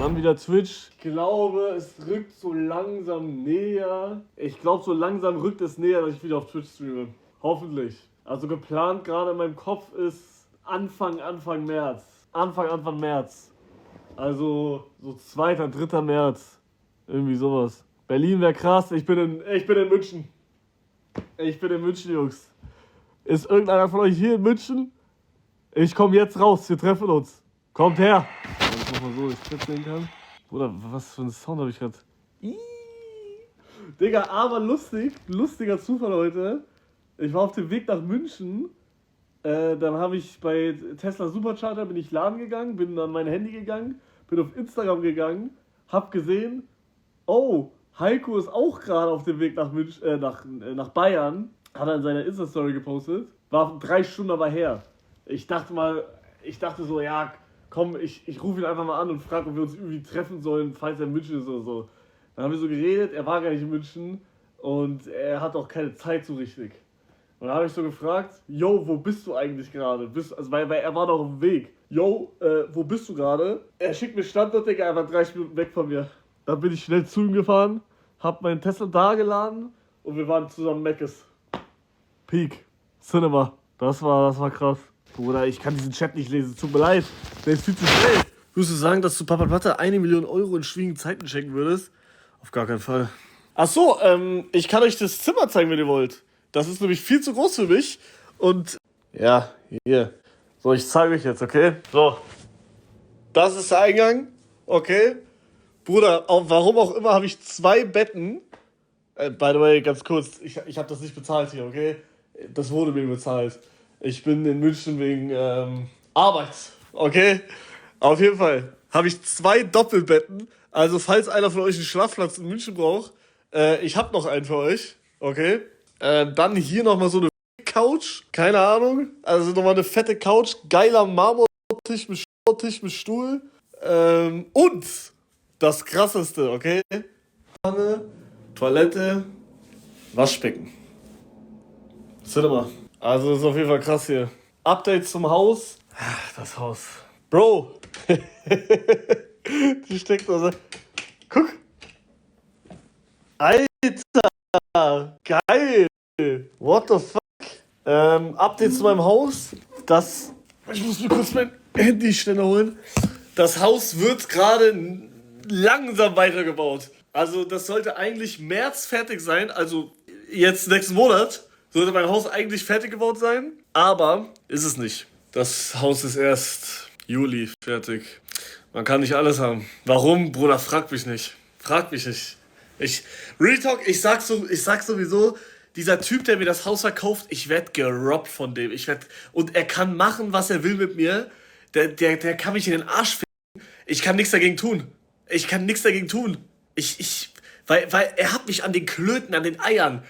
Mann, wieder Twitch. Ich glaube, es rückt so langsam näher. Ich glaube, so langsam rückt es näher, dass ich wieder auf Twitch streame. Hoffentlich. Also geplant gerade in meinem Kopf ist Anfang März. Anfang März. Also so 2., 3. März. Irgendwie sowas. Berlin wäre krass. Ich bin in München. Ich bin in München, Jungs. Ist irgendeiner von euch hier in München? Ich komme jetzt raus. Wir treffen uns. Kommt her. Ich mach mal so, ich sehen kann. Bruder, was für ein Sound habe ich gerade? Digga, aber lustiger Zufall heute. Ich war auf dem Weg nach München. Dann habe ich bei Tesla Supercharger bin ich laden gegangen, bin an mein Handy gegangen, bin auf Instagram gegangen, hab gesehen, oh, Heiko ist auch gerade auf dem Weg nach München, nach Bayern, hat er in seiner Insta-Story gepostet, war 3 Stunden aber her. Ich dachte so, ja, komm, ich rufe ihn einfach mal an und frage, ob wir uns irgendwie treffen sollen, falls er in München ist oder so. Dann haben wir so geredet, er war gar nicht in München und er hat auch keine Zeit so richtig. Und dann habe ich so gefragt, yo, wo bist du eigentlich gerade? Also weil er war doch auf dem Weg. Yo, wo bist du gerade? Er schickt mir Standort, Digga, er war 30 Minuten weg von mir. Dann bin ich schnell zu ihm gefahren, hab meinen Tesla da geladen und wir waren zusammen Meckes. Peak. Cinema. Das war krass. Bruder, ich kann diesen Chat nicht lesen, tut mir leid. Der ist viel zu schnell. Würdest du sagen, dass du Papa Platte 1 Million Euro in schwierigen Zeiten schenken würdest? Auf gar keinen Fall. Ach so, ich kann euch das Zimmer zeigen, wenn ihr wollt. Das ist nämlich viel zu groß für mich. Und ja, hier. So, ich zeige euch jetzt, okay? So. Das ist der Eingang. Okay. Bruder, warum auch immer habe ich 2 Betten. By the way, ganz kurz, ich habe das nicht bezahlt hier, okay? Das wurde mir bezahlt. Ich bin in München wegen Arbeit, okay? Auf jeden Fall habe ich 2 Doppelbetten. Also falls einer von euch einen Schlafplatz in München braucht, ich habe noch einen für euch, okay? Dann hier nochmal so eine Couch, keine Ahnung. Also nochmal eine fette Couch, geiler Marmortisch mit Stuhl. Und das krasseste, okay? Toilette, Waschbecken. Cinema. Also das ist auf jeden Fall krass hier. Update zum Haus. Das Haus. Bro. Die Steckdose. Guck. Alter. Geil. What the fuck? Update zu meinem Haus. Ich muss mir kurz mein Handy schneller holen. Das Haus wird gerade langsam weitergebaut. Also das sollte eigentlich März fertig sein. Also jetzt nächsten Monat sollte mein Haus eigentlich fertig gebaut sein. Aber ist es nicht. Das Haus ist erst Juli fertig. Man kann nicht alles haben. Warum, Bruder? Frag mich nicht. Frag mich nicht. Real Talk, ich sag sowieso, dieser Typ, der mir das Haus verkauft, ich werd gerobbt von dem. Und er kann machen, was er will mit mir. Der kann mich in den Arsch ficken. Ich kann nichts dagegen tun. Weil er hat mich an den Klöten, an den Eiern.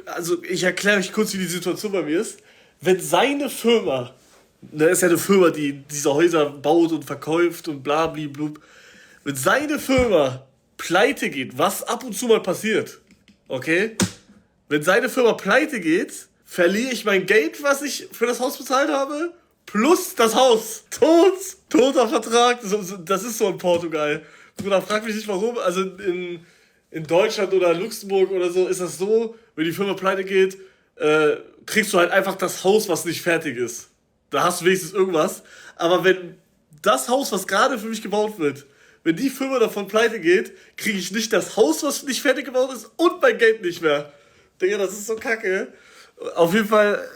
Also ich erkläre euch kurz, wie die Situation bei mir ist. Wenn seine Firma, das ist ja eine Firma, die diese Häuser baut und verkauft und blablablub, wenn seine Firma pleite geht, was ab und zu mal passiert, okay? Wenn seine Firma pleite geht, verliere ich mein Geld, was ich für das Haus bezahlt habe, plus das Haus. Toter Vertrag. Das ist so in Portugal. Bruder, frag mich nicht warum. Also in Deutschland oder Luxemburg oder so ist das so, wenn die Firma pleite geht, kriegst du halt einfach das Haus, was nicht fertig ist. Da hast du wenigstens irgendwas. Aber wenn das Haus, was gerade für mich gebaut wird, wenn die Firma davon pleite geht, kriege ich nicht das Haus, was nicht fertig gebaut ist und mein Geld nicht mehr. Digga, das ist so kacke. Auf jeden Fall,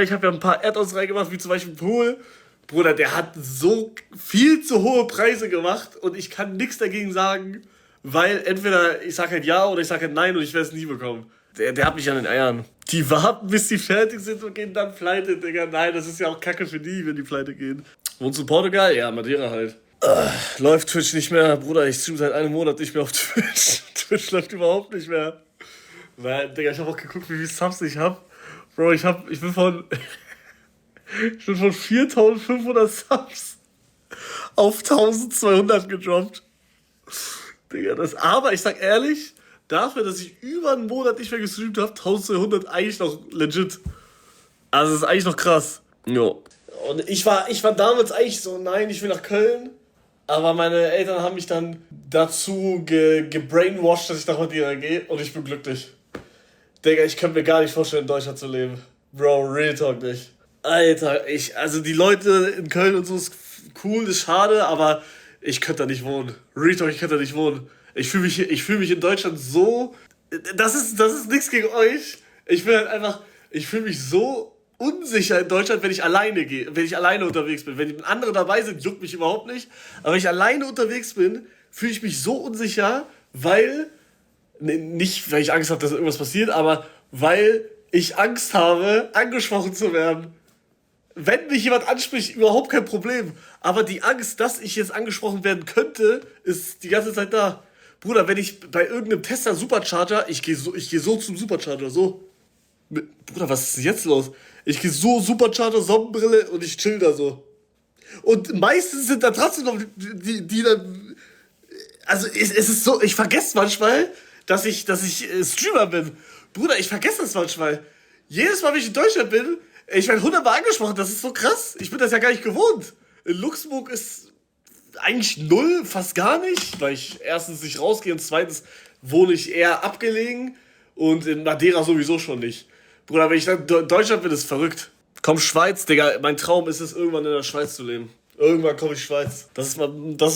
ich habe ja ein paar Add-ons reingemacht, wie zum Beispiel Pool. Bruder, der hat so viel zu hohe Preise gemacht und ich kann nichts dagegen sagen, weil entweder ich sag halt ja oder ich sag halt nein und ich werde es nie bekommen. Der hat mich an den Eiern. Die warten, bis die fertig sind und gehen dann pleite, Digga. Nein, das ist ja auch kacke für die, wenn die pleite gehen. Wohnst du in Portugal? Ja, Madeira halt. Läuft Twitch nicht mehr, Bruder, ich stream seit einem Monat nicht mehr auf Twitch. Twitch läuft überhaupt nicht mehr. Weil, Digga, ich habe auch geguckt, wie viele Subs ich habe. Bro, ich bin von 4.500 Subs auf 1.200 gedroppt. Digga, aber ich sag ehrlich, dafür, dass ich über einen Monat nicht mehr gestreamt habe, 1.200 eigentlich noch legit. Also, das ist eigentlich noch krass. Jo. Und ich war damals eigentlich so, nein, ich will nach Köln. Aber meine Eltern haben mich dann dazu gebrainwashed, dass ich nach Madeira gehe und ich bin glücklich. Digga, ich könnte mir gar nicht vorstellen, in Deutschland zu leben. Bro, Real Talk nicht. Alter, also die Leute in Köln und so ist cool, ist schade, aber ich könnte da nicht wohnen. Real Talk, ich könnte da nicht wohnen. Ich fühle mich in Deutschland so, das ist nichts gegen euch. Ich will halt einfach, ich fühle mich so unsicher in Deutschland, wenn ich alleine gehe, wenn ich alleine unterwegs bin. Wenn andere dabei sind, juckt mich überhaupt nicht. Aber wenn ich alleine unterwegs bin, fühle ich mich so unsicher, weil nicht, weil ich Angst habe, dass irgendwas passiert, aber weil ich Angst habe, angesprochen zu werden. Wenn mich jemand anspricht, überhaupt kein Problem. Aber die Angst, dass ich jetzt angesprochen werden könnte, ist die ganze Zeit da. Bruder, wenn ich bei irgendeinem Tesla Supercharger, ich gehe so zum Supercharger, so. Bruder, was ist jetzt los? Ich gehe so Supercharger, Sonnenbrille und ich chill da so. Und meistens sind da trotzdem noch die dann. Also es ist so, ich vergesse manchmal, dass ich Streamer bin. Bruder, ich vergesse das manchmal. Jedes Mal, wenn ich in Deutschland bin, ich werde 100-mal angesprochen, das ist so krass. Ich bin das ja gar nicht gewohnt. In Luxemburg ist eigentlich null, fast gar nicht, weil ich erstens nicht rausgehe und zweitens wohne ich eher abgelegen und in Madeira sowieso schon nicht. Bruder, wenn ich dann in Deutschland bin, ist verrückt. Komm, Schweiz, Digga, mein Traum ist es, irgendwann in der Schweiz zu leben. Irgendwann komme ich Schweiz. Das ist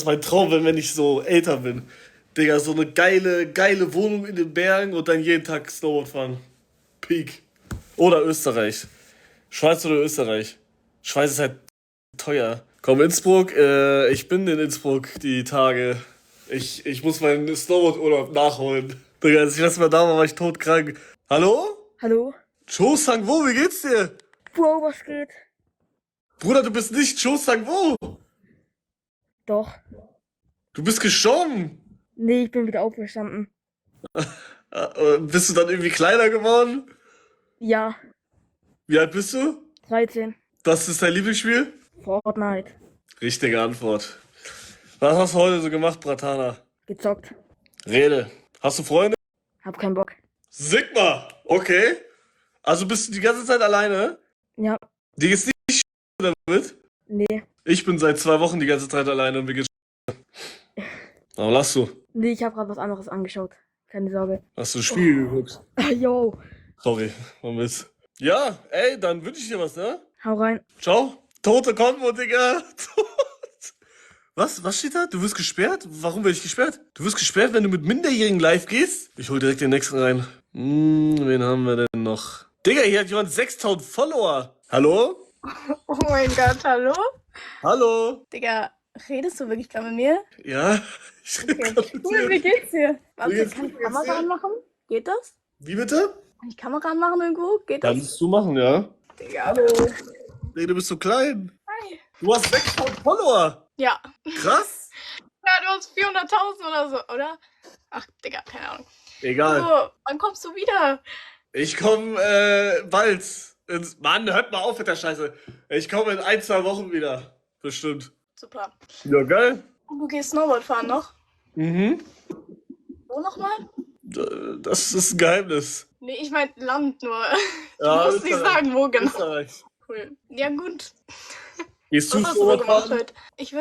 mein Traum, wenn ich so älter bin. Digga, so eine geile Wohnung in den Bergen und dann jeden Tag Snowboard fahren. Peak. Oder Österreich. Schweiz oder Österreich. Schweiz ist halt teuer. Komm, Innsbruck, ich bin in Innsbruck die Tage. Ich muss meinen Snowboard-Urlaub nachholen. Digga, als ich letztes Mal da war ich todkrank. Hallo? Hallo? Cho Sang-wo, wie geht's dir? Bro, was geht? Bruder, du bist nicht Cho Sang-wo. Doch. Du bist gestorben. Nee, ich bin wieder auferstanden. Bist du dann irgendwie kleiner geworden? Ja, Wie alt bist du? 13. Das ist dein Lieblingsspiel? Fortnite. Richtige Antwort. Was hast du heute so gemacht, Bratana? Gezockt. Rede. Hast du Freunde? Hab keinen Bock. Sigma. Okay. Also bist du die ganze Zeit alleine? Ja, Dir geht's nicht damit? nee. Ich bin seit 2 Wochen die ganze Zeit alleine und mir geht's. Aber lass du. Nee, ich hab grad was anderes angeschaut. Keine Sorge. Hast du ein Spiel geguckt? Yo. Sorry, man will's. Ja, ey, dann wünsche ich dir was, ne? Hau rein. Ciao. Tote Konvo, Digga. Tot. Was steht da? Du wirst gesperrt? Warum werde ich gesperrt? Du wirst gesperrt, wenn du mit Minderjährigen live gehst? Ich hol direkt den nächsten rein. Wen haben wir denn noch? Digga, hier hat jemand 6000 Follower. Hallo? Oh mein Gott, hallo? Hallo? Digga, redest du wirklich gerade mit mir? Ja, ich rede Okay, gerade mit cool, wie dir. geht's dir? Warte, geht's kann dir? ich Kamera anmachen? Geht das? Wie bitte? Kann ich Kamera anmachen irgendwo? Geht das? Kannst du machen, ja? Digga, hallo. Nee, du bist so klein. Hi. Du hast 6000 Follower. Ja. Krass. Ja, du hast 400.000 oder so, oder? Ach, Digga, keine Ahnung. Egal. So, wann kommst du wieder? Ich komme bald. Mann, hört mal auf mit der Scheiße. Ich komme in 1, 2 Wochen wieder. Bestimmt. Super. Ja, geil. Und du gehst Snowboard fahren noch? Mhm. Wo nochmal? Das ist ein Geheimnis. Nee, ich mein Land nur. Du Ja, musst nicht sagen, wo genau. Österreich. Cool. Ja, gut. Gehst du Was hast du so gemacht Snowboard? heute? Ich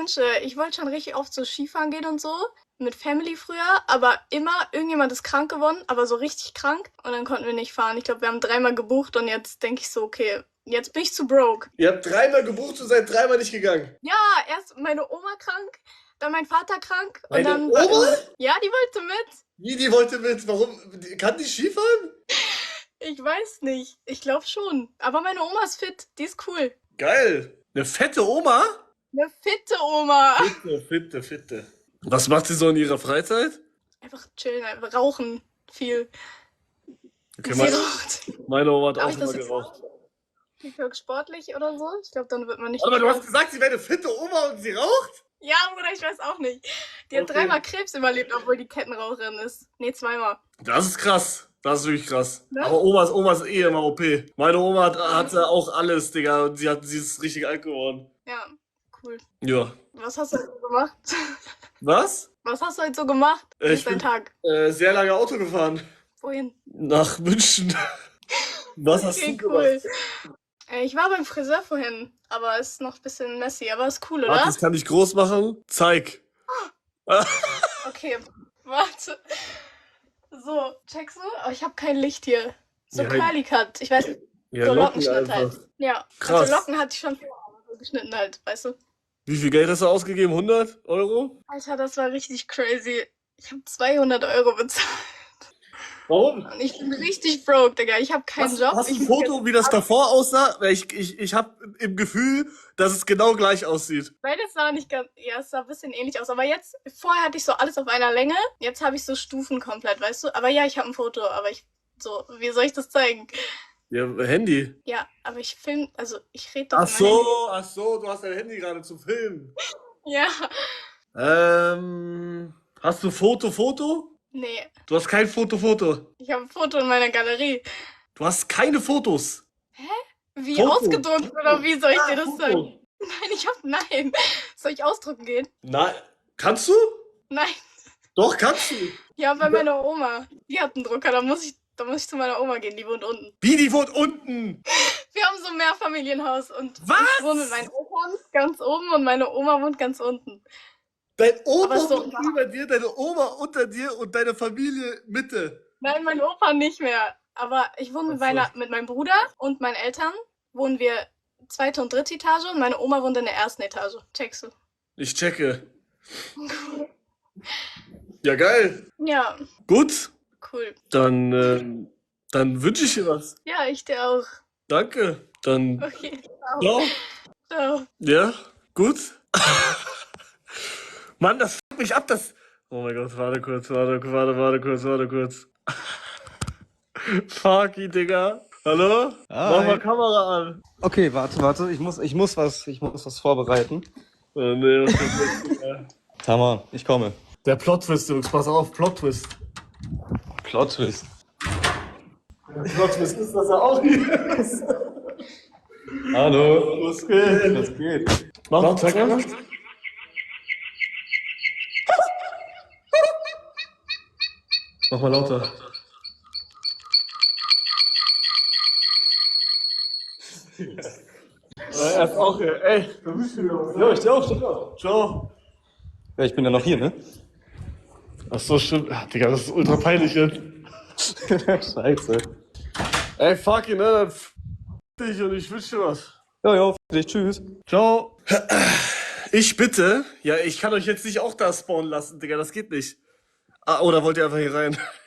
wollte schon richtig oft so Skifahren gehen und so. Mit Family früher, aber immer irgendjemand ist krank geworden, aber so richtig krank. Und dann konnten wir nicht fahren. Ich glaube, wir haben 3-mal gebucht und jetzt denke ich so, okay, jetzt bin ich zu broke. Ihr habt 3-mal gebucht und seid 3-mal nicht gegangen. Ja, erst meine Oma krank, dann mein Vater krank und Deine dann. Oma? Ja, die wollte mit. Wie, die wollte mit? Warum? Kann die Skifahren? Ich weiß nicht. Ich glaube schon. Aber meine Oma ist fit. Die ist cool. Geil. Eine fette Oma? Eine fitte Oma. Fitte. Was macht sie so in ihrer Freizeit? Einfach chillen, einfach rauchen. Viel. Okay, Sie raucht. meine Oma hat Darf auch ich das immer jetzt geraucht. Die wirkt sportlich oder so. Ich glaube, dann wird man nicht. Aber du hast gesagt, sie wäre eine fitte Oma und sie raucht? Ja, Bruder, ich weiß auch nicht. Die hat Okay. 3-mal Krebs überlebt, obwohl die Kettenraucherin ist. Nee, 2-mal. Das ist krass. Das ist wirklich krass. Ne? Aber Oma ist eh immer OP. Meine Oma hatte auch alles, Digga. Und sie ist richtig alt geworden. Ja, cool. Ja. Was hast du heute so gemacht? Was? Was hast du heute so gemacht? Wie Ich ist dein bin- Tag? Sehr lange Auto gefahren. Wohin? Nach München. Was hast Okay, du cool. gemacht? Ich war beim Friseur vorhin, aber ist noch ein bisschen messy, aber ist cool, oder? Warte, das kann ich groß machen. Zeig. Okay, warte. So, checkst du? Aber ich habe kein Licht hier. So Ja, Curly Cut. Ich weiß nicht, ja, so Locken Lockenschnitt einfach. halt. Ja, Krass. also Locken hatte ich schon vorher, aber so geschnitten halt, weißt du? Wie viel Geld hast du ausgegeben? 100 Euro? Alter, das war richtig crazy. Ich habe 200 Euro bezahlt. Warum? Und ich bin richtig broke, Digga. Ich habe keinen Job. Hast du Ich ein muss Foto, wie das davor aussah? Weil ich habe im Gefühl, dass es genau gleich aussieht. Nein, das sah nicht ganz. Ja, es sah ein bisschen ähnlich aus. Aber jetzt, vorher hatte ich so alles auf einer Länge. Jetzt habe ich so Stufen komplett, weißt du? Aber ja, ich habe ein Foto, aber wie soll ich das zeigen? Ja, Handy. Ja, aber ich film, also ich rede doch Ach in mein Handy. so, ach so, du hast dein Handy gerade zum Filmen. Ja. Hast du Foto? Nee, Du hast kein Foto. ich habe ein Foto in meiner Galerie. Du hast keine Fotos. Wie Foto. ausgedruckt oder wie soll ich dir das Foto. sagen? Nein. Soll ich ausdrucken gehen? Nein. Kannst du? Nein. Doch, kannst du. Ja, bei meiner Oma. Die hat einen Drucker, da muss ich zu meiner Oma gehen, die wohnt unten. Wie, die wohnt unten. Wir haben so ein Mehrfamilienhaus und Was? ich wohne mit meinen Eltern ganz oben und meine Oma wohnt ganz unten. Dein Opa Aber so- wohnt über dir, deine Oma unter dir und deine Familie Mitte. Nein, mein Opa nicht mehr. Aber ich wohne Ach so. mit meinem Bruder und meinen Eltern wohnen wir zweite und dritte Etage und meine Oma wohnt in der ersten Etage. Checkst du? Ich checke. Ja, geil. Ja, Gut, cool. dann wünsche ich dir was. Ja, ich dir auch. Danke. Dann, Okay. ciao. Ciao. Ja, gut. Mann, das fuckt mich ab, das. Oh mein Gott, warte kurz. Fucky, Digga. Hallo? Hi. Mach mal Kamera an. Okay, warte, ich muss was vorbereiten. Oh, nee, was ist das denn? Tamam, ich komme. Der Plot-Twist, Jungs, pass auf, Plot-Twist. Plot-Twist. Der Plot-Twist ist, dass er auch hier ist. Hallo. Was geht? Was geht? Mach, zeig mal. Mach mal lauter. Er ist auch hier. Ey, da bist du wieder. Ja, ich dir auch. Ciao. Ja, ich bin ja noch hier, ne? Ach so, stimmt. Ach, Digga, das ist ultra peinlich jetzt. Scheiße. Ey, fuck ihn, ne? Dann dich und ich wünsche dir was. Ja, für dich, tschüss. Ciao. Ich bitte. Ja, ich kann euch jetzt nicht auch da spawnen lassen, Digga, das geht nicht. Ah, oder wollt ihr einfach hier rein?